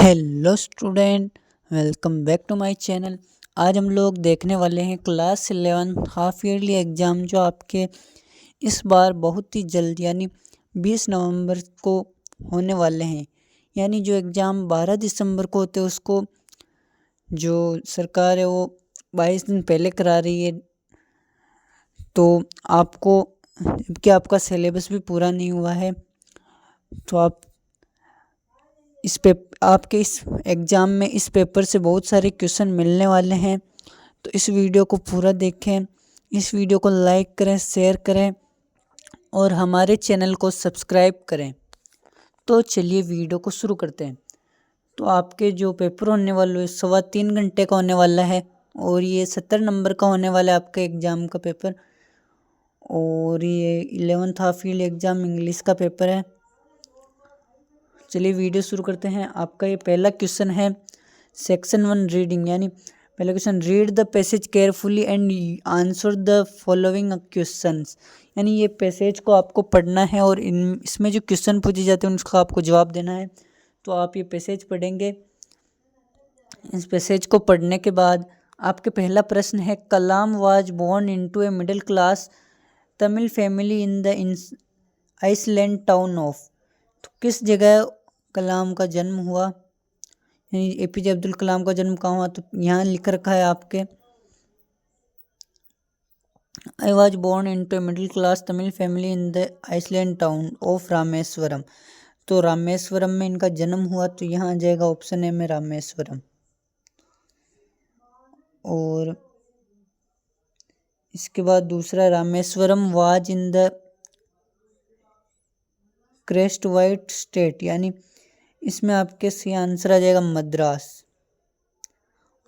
Hello student, welcome back to my channel. आज हम लोग देखने वाले हैं क्लास 11 हाफ ईयरली एग्ज़ाम जो आपके इस बार बहुत ही जल्द यानी 20 नवंबर को होने वाले हैं। यानी जो एग्ज़ाम 12 दिसंबर को होते हैं उसको जो सरकार है वो 22 दिन पहले करा रही है। तो आपको जबकि आपका सिलेबस भी पूरा नहीं हुआ है तो आपके इस एग्ज़ाम में इस पेपर से बहुत सारे क्वेश्चन मिलने वाले हैं। तो इस वीडियो को पूरा देखें, इस वीडियो को लाइक करें, शेयर करें और हमारे चैनल को सब्सक्राइब करें। तो चलिए वीडियो को शुरू करते हैं। तो आपके जो पेपर होने वाले हैं 3.25 घंटे का होने वाला है और ये 70 नंबर का होने वाला है आपका एग्ज़ाम का पेपर। और ये 11th half yearly exam English का पेपर है। चलिए वीडियो शुरू करते हैं। आपका ये पहला क्वेश्चन है सेक्शन 1 रीडिंग, यानी पहला question, read the passage carefully and answer the following questions. यानी ये पैसेज को आपको पढ़ना है और इसमें जो क्वेश्चन पूछे जाते हैं उसका आपको जवाब देना है। तो आप ये पैसेज पढ़ेंगे। इस पैसेज को पढ़ने के बाद आपके पहला प्रश्न है, Kalam was born into a middle class Tamil family in the island town of. तो किस जगह कलाम का जन्म हुआ, यानी एपीजे अब्दुल कलाम का जन्म कहाँ हुआ। तो यहाँ लिख रखा है आपके, I was born into a middle class Tamil family in the island town of Rameswaram. तो रामेश्वरम में इनका जन्म हुआ। तो यहाँ आ जाएगा ऑप्शन ए में रामेश्वरम। और इसके बाद दूसरा, Rameswaram was in the crest white state, यानी इसमें आपके सही आंसर आ जाएगा मद्रास।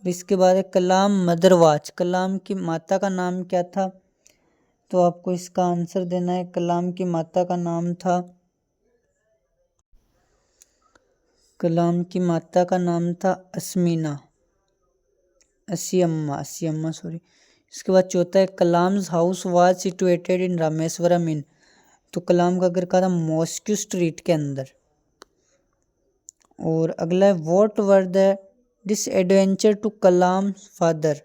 और इसके बाद है कलाम मदरवाच, कलाम की माता का नाम क्या था। तो आपको इसका आंसर देना है, कलाम की माता का नाम था, कलाम की माता का नाम था असीम्मा सॉरी। इसके बाद चौथा है Kalam's house was situated in Rameswaram in. तो कलाम का घर का था मॉस्क्यू स्ट्रीट के अंदर। और अगला है, what were the disadvantage to Kalam father.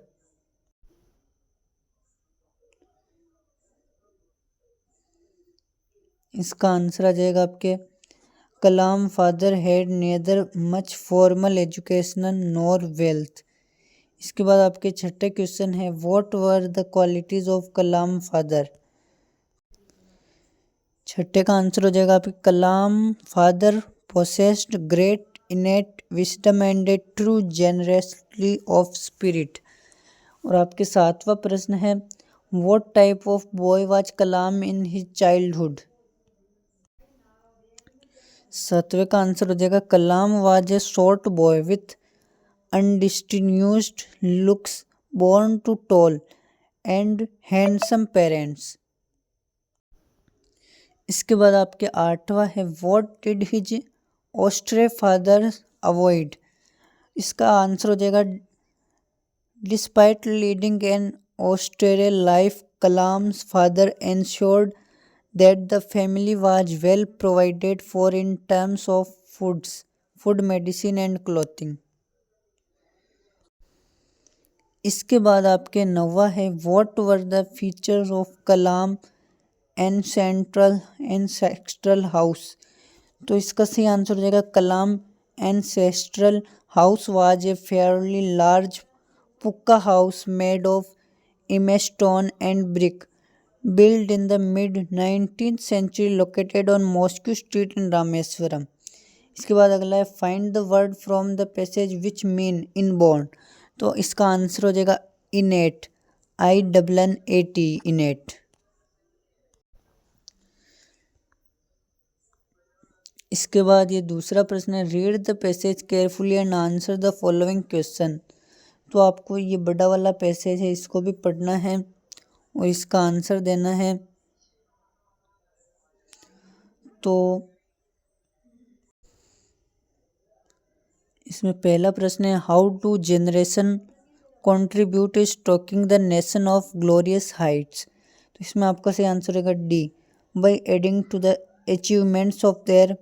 इसका आंसर आ जाएगा आपके, Kalam father had neither much formal education nor wealth. इसके बाद आपके छठे क्वेश्चन है, what were the qualities of Kalam father. छठे का आंसर हो जाएगा आपके, Kalam father possessed great innate wisdom and a true generously of spirit. और आपके सातवां प्रश्न है, what type of boy was Kalam in his childhood. सातवें का आंसर हो जाएगा, Kalam was a short boy with undistinguished looks born to tall and handsome parents. इसके बाद आपके आठवां है, what did his austere father avoid. इसका आंसर हो जाएगा, despite leading an austere life Kalam's father ensured that the family was well provided for in terms of food, medicine and clothing. इसके बाद आपके नौवा है, what were the features of Kalam ancestral house। तो इसका सही आंसर हो जाएगा, कलाम ancestral house was a fairly large pucca house made of immense stone and brick, built in the mid 19th century, located on Mosque Street in Rameswaram. इसके बाद अगला है, find the word from the passage which mean inborn. तो इसका answer हो जाएगा इनेट, INNAT इनेट। इसके बाद ये दूसरा प्रश्न है, read the passage carefully and answer the following question. तो आपको ये बड़ा वाला पैसेज है, इसको भी पढ़ना है और इसका आंसर देना है। तो इसमें पहला प्रश्न है, how to generation contribute stocking the nation of glorious heights. तो इसमें आपका सही आंसर होगा D, by adding to the achievements of their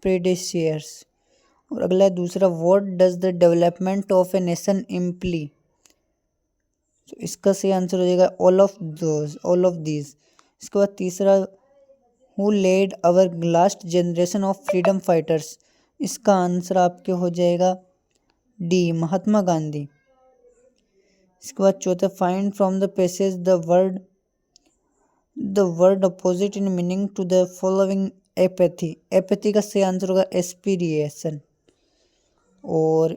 predecessors. और अगला है दूसरा, what does the development of a nation imply. तो इसका सही आंसर हो जाएगा ऑल ऑफ दीज। इसके बाद तीसरा, who led our last generation of freedom fighters. इसका आंसर आपके हो जाएगा डी, महात्मा गांधी। इसके बाद चौथा, find from the passage the word opposite in meaning to the following apathy. Apathy का सही आंसर होगा एस्पिरिएशन। और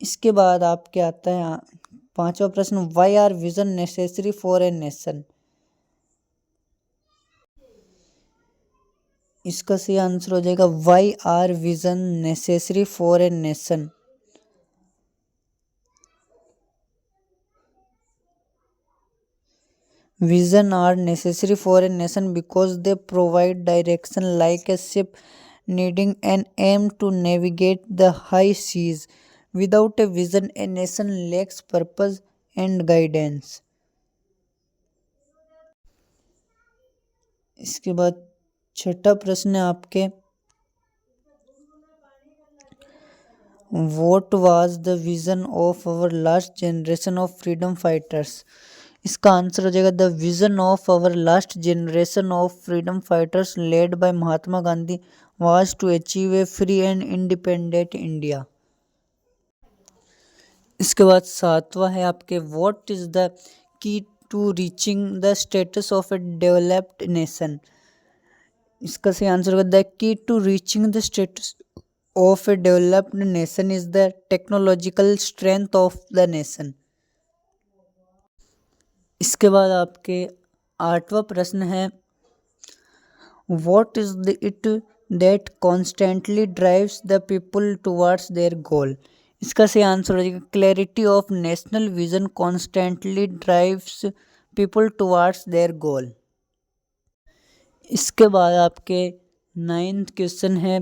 इसके बाद आपके आता है पांचवा प्रश्न, why are vision necessary for a nation. इसका सही आंसर हो जाएगा why are vision necessary for a nation. Vision are necessary for a nation because they provide direction like a ship needing an aim to navigate the high seas. Without a vision, a nation lacks purpose and guidance. इसके बाद छठा प्रश्न है आपके, What was the vision of our last generation of freedom fighters? इसका answer हो जाएगा the vision of our last generation of freedom fighters led by Mahatma Gandhi was to achieve a free and independent India. इसके बाद सातवां है आपके, what is the key to reaching the status of a developed nation. इसका सही answer होगा the key to reaching the status of a developed nation is the technological strength of the nation. इसके बाद आपके आठवां प्रश्न है, what is the it that constantly drives the people towards their goal. इसका सही आंसर हो जाएगा clarity of national vision constantly drives people towards their goal. इसके बाद आपके नाइन्थ क्वेश्चन है,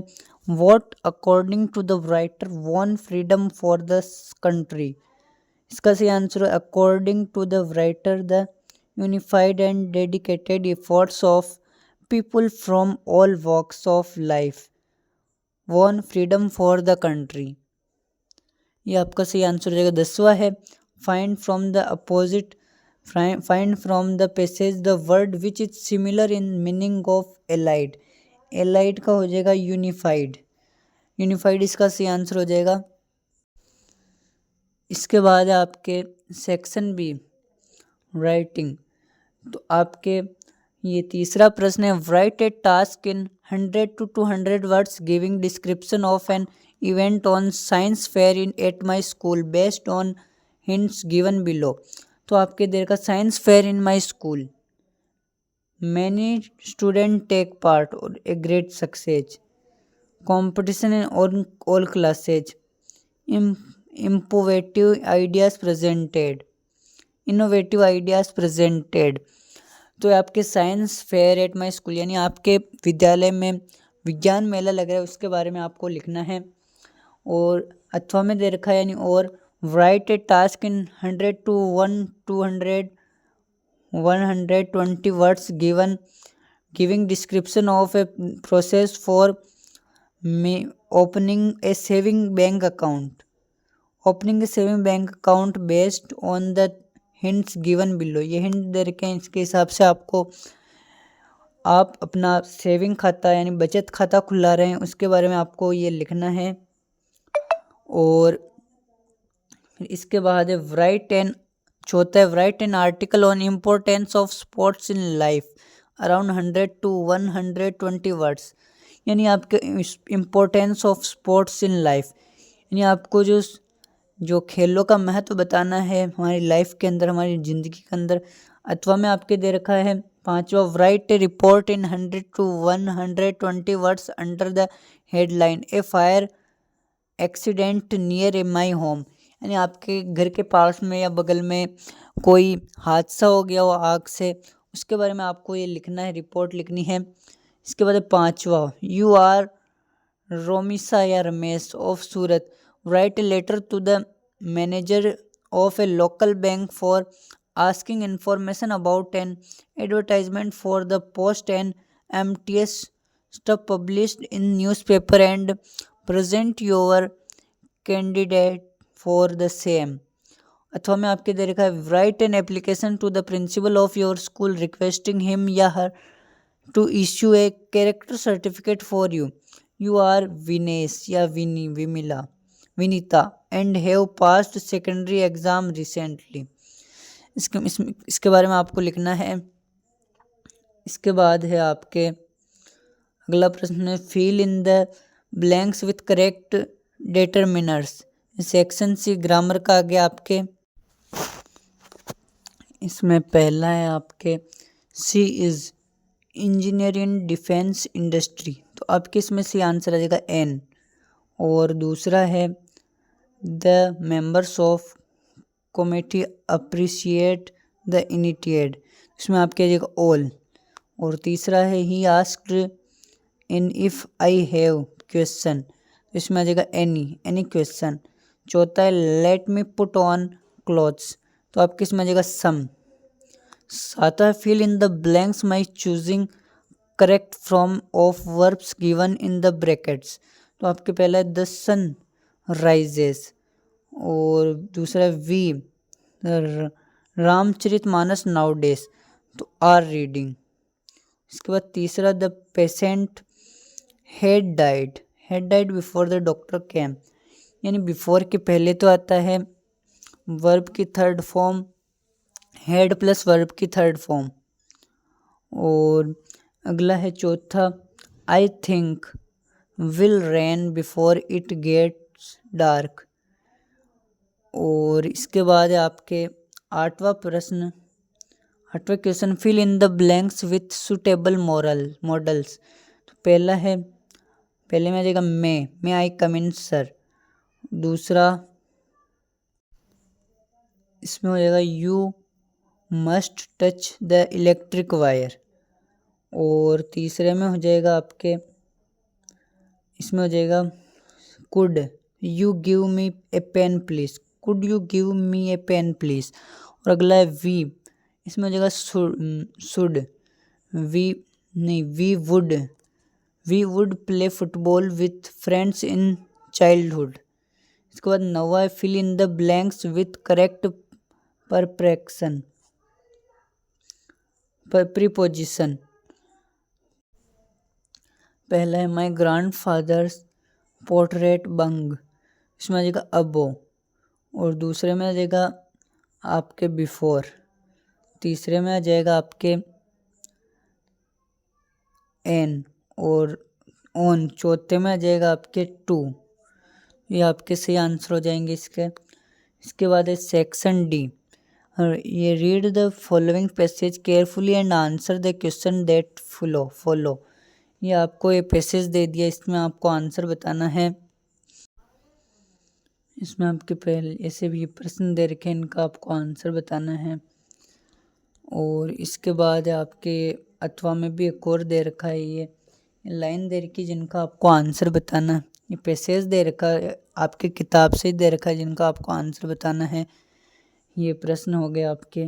what according to the writer won freedom for the country. इसका सही आंसर है according to the writer the unified and dedicated efforts of people from all walks of life won freedom for the country. ये आपका सही answer हो जाएगा। 10वां है, find from the passage the word which is similar in meaning of allied. Allied का हो जाएगा unified. इसका सही आंसर हो जाएगा। इसके बाद आपके सेक्शन बी राइटिंग, तो आपके ये तीसरा प्रश्न है, write a task in 100 to 200 words giving description of an event on science fair in at my school based on hints given below. तो आपके देर का science fair in my school, many student take part और a great success, competition in all classes, innovative ideas presented. तो आपके science fair at my school यानी आपके विद्यालय में विज्ञान मेला लग रहा है, उसके बारे में आपको लिखना है। और अथवा में दे रखा है यानी और right a task in 100 to 120 words giving description of a process for opening A saving bank account based on the hints given below. ये हिंट दे रखे हैं, इसके हिसाब से आप अपना सेविंग खाता यानी बचत खाता खुला रहे हैं, उसके बारे में आपको ये लिखना है। और फिर इसके बाद है चौथा है, write an article on importance of sports in life around 100 to 120 words. यानी आपके importance of sports in life यानी आपको जो खेलों का महत्व बताना है हमारी लाइफ के अंदर, हमारी ज़िंदगी के अंदर। अथवा में आपके दे रखा है 5वां, write a report in 100 to 120 words under the headline a fire accident near my home. यानी आपके घर के पास में या बगल में कोई हादसा हो गया हो आग से, उसके बारे में आपको ये लिखना है, रिपोर्ट लिखनी है। इसके बाद 5वां, यू आर रोमिसा या Ramesh of Surat, write a letter to the manager of a local bank for asking information about an advertisement for the post and MTS staff published in newspaper and present your candidate for the same. अथवा में आपके दे रखा है write an application to the principal of your school requesting him या her to issue a character certificate for you. You are Vinesh या Vinita and have passed secondary exam recently. इसके बारे में आपको लिखना है। इसके बाद है आपके अगला प्रश्न है fill in the blanks with correct determiners. Section C grammar का आगे आपके इसमें पहला है आपके she is engineer in defence industry, तो आपके इसमें सी आंसर आ जाएगा एन। और दूसरा है the members of committee appreciate the initiative, इसमें आपके आ जाएगा ऑल। और तीसरा है he asked in if I have question, इसमें आ जाएगा एनी क्वेश्चन। चौथा है let me put on clothes, तो आपके इसमें आ जाएगा सम। सातवां है fill in the blanks my choosing correct from of verbs given in the brackets, तो आपके पहला है द सन राइजेस। और दूसरा वी रामचरितमानस नाउ डेज, तो आर रीडिंग। इसके बाद तीसरा the patient had died before the doctor came, यानी बिफोर के पहले तो आता है वर्ब की third form had plus verb की थर्ड फॉर्म। और अगला है चौथा I think will rain before it gets dark. और इसके बाद है आपके आठवां question fill in the blanks with suitable modals. तो पहले में आ जाएगा मे आई कम इन सर। दूसरा इसमें हो जाएगा you must touch the electric wire. और तीसरे में हो जाएगा आपके इसमें हो जाएगा could you give me a pen please, could you give me a pen please. और अगला है वी, इसमें हो जाएगा should we would play football with friends in childhood. इसके बाद नवा है fill in the blanks with correct preposition. पहला है माई ग्रैंडफादर्स पोर्ट्रेट बंग, इसमें आ जाएगा अबो। और दूसरे में आ जाएगा आपके बिफोर। तीसरे में आ जाएगा आपके एन और ऑन। चौथे में आ जाएगा आपके टू। ये आपके सही आंसर हो जाएंगे इसके बाद है सेक्शन डी। ये read the following passage carefully and answer the question that follow. ये आपको ये पैसेज दे दिया, इसमें आपको आंसर बताना है। इसमें आपके पहले ऐसे भी प्रश्न दे रखे हैं, इनका आपको आंसर बताना है। और इसके बाद आपके अथवा में भी एक और दे रखा है, ये लाइन दे रखी जिनका आपको आंसर बताना है। ये पैसेज दे रखा है आपके किताब से दे रखा है जिनका आपको आंसर बताना है। ये प्रश्न हो गए आपके।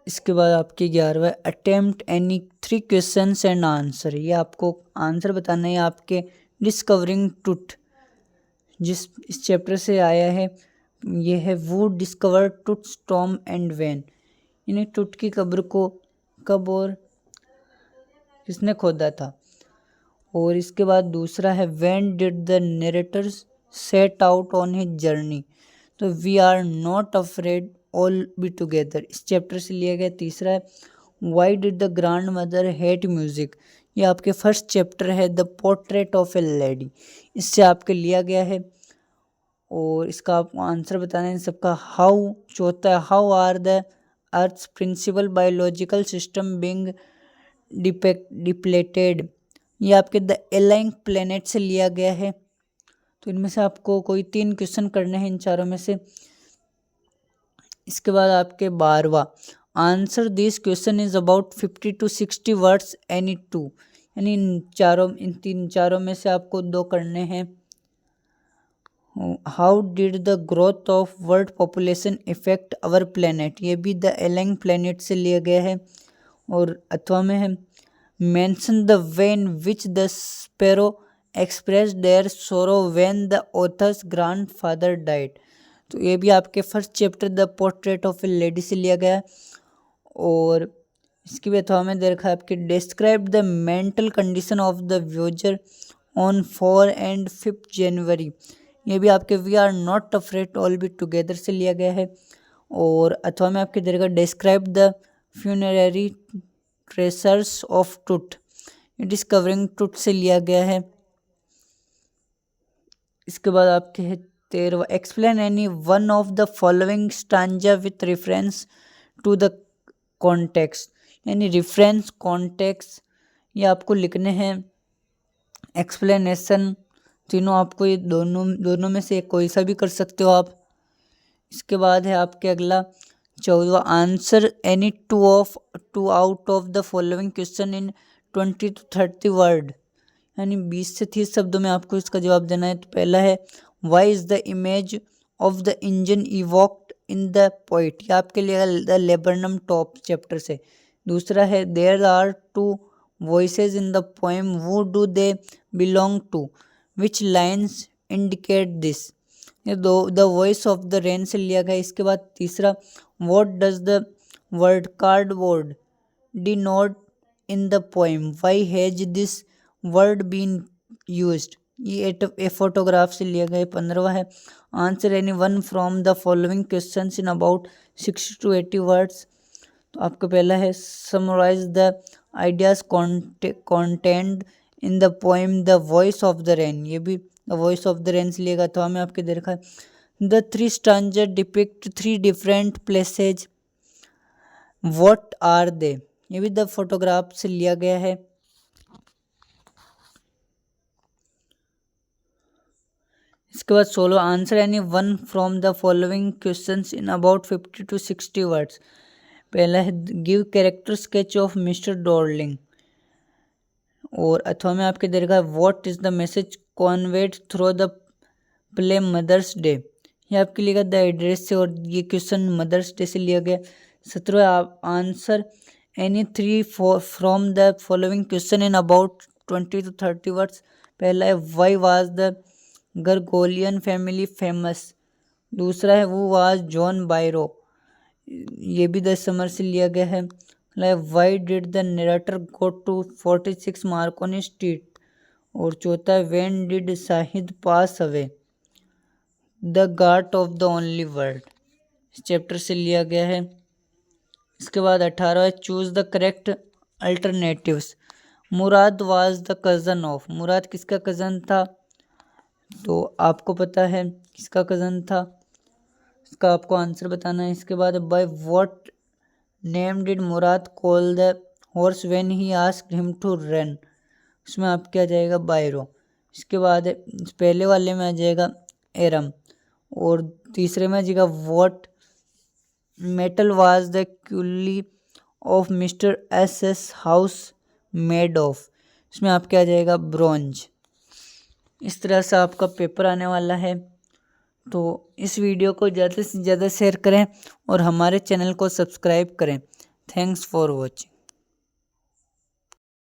इसके बाद आपके 11वां attempt any 3 questions and answer. ये आपको आंसर बताना है आपके डिस्कवरिंग ट्रुथ, इस चैप्टर से आया है। ये है वो discover truth Tom and when, यानी ट्रुथ की कब्र को कब और किसने खोदा था। और इसके बाद दूसरा है when did the narrator set out on his journey, तो we are not afraid all be together, इस चैप्टर से लिया गया। तीसरा है why did the grand mother hate music, ये आपके फर्स्ट चैप्टर है the portrait of a lady, इससे आपके लिया गया है। और इसका आपको आंसर बताना है सबका। हाउ चौथा है how are the earth's principal biological system being depleted, ये आपके द एलाइंग प्लेनेट से लिया गया है। तो इनमें से आपको कोई 3 क्वेश्चन करने हैं इन चारों में से। इसके बाद आपके 12वां answer this question is about 50 to 60 words any two, यानी इन तीन चारों में से आपको 2 करने हैं। How did the growth of world population effect our planet, ये भी द एलाइंग प्लेनेट से लिया गया है। और अथवा में है mention the way in which the sparrow express their sorrow when the author's grandfather died. तो ये भी आपके first chapter the portrait of a lady से लिया गया है। और इसकी भी अथवा में दे रखा है आपके describe the mental condition of the voyager on 4 and 5 January. ये भी आपके we are not afraid all be together से लिया गया है। और अथवा में आपके दे रखा describe the funerary treasures of truth, discovering truth से लिया गया है। इसके बाद आपके है 13वां explain any one of the following stanza with reference to the context, यानी रेफरेंस कॉन्टेक्स्ट ये आपको लिखने हैं। एक्सप्लेनेशन तीनों आपको ये दोनों में से कोई सा भी कर सकते हो आप। इसके बाद है आपके अगला 14वां answer any two out of the following question in 20 to 30 word, यानी 20 से 30 शब्दों में आपको इसका जवाब देना है। तो पहला है why is the image of the engine evoked in the poet, ये आपके लिए द लेबरनम टॉप चैप्टर से। दूसरा है there are 2 voices in the poem who do they belong to, which lines indicate this, ये the voice of the rain से लिया गया। इसके बाद तीसरा what does the word cardboard denote in the poem, why has this word been used, ये a photograph से लिया गया। 15वां है answer any one from the following questions in about 60 to 80 words. तो आपका पहला है summarise the ideas content in the poem the voice of the rain, ये भी the voice of the rain से लिएगा। तो हमें आपके दे रखा है the 3 stanza depict 3 different places, what are they, ये भी द फोटोग्राफ से लिया गया है। इसके बाद 16 answer any one from the following questions in about 50 to 60 words. पहला है give character sketch of mister Dorling. और अथवा में आपके दे रखा है what is the message conveyed through the play mother's day, ये आपके लिए द एड्रेस से, और ये क्वेश्चन मदर्स डे से लिया गया। 17 answer any 3 from the following question in about 20 to 30 words. पहला है वाई वाज द गर्गोलियन फैमिली फेमस। दूसरा है वो वाज जॉन बायरो, ये भी द समर से लिया गया है। Why did the narrator go to 46 Marconi street. और चौथा when did Shahid pass away, the guard of the only world, इस चैप्टर से लिया गया है। इसके बाद 18 है choose the correct alternatives. Murad was the cousin of, Murad किसका कज़न था, तो आपको पता है किसका कज़न था, इसका आपको आंसर बताना है। इसके बाद by what name did Murad call the horse when he asked him to run, उसमें आप क्या जाएगा बायरो। इसके बाद पहले वाले में आ जाएगा एरम, और तीसरे में आ जाएगा what metal was the coolie of mister S house made of, इसमें आप क्या जाएगा ब्रॉन्ज। इस तरह से आपका पेपर आने वाला है। तो इस वीडियो को ज़्यादा से ज़्यादा शेयर करें और हमारे चैनल को सब्सक्राइब करें। Thanks for watching.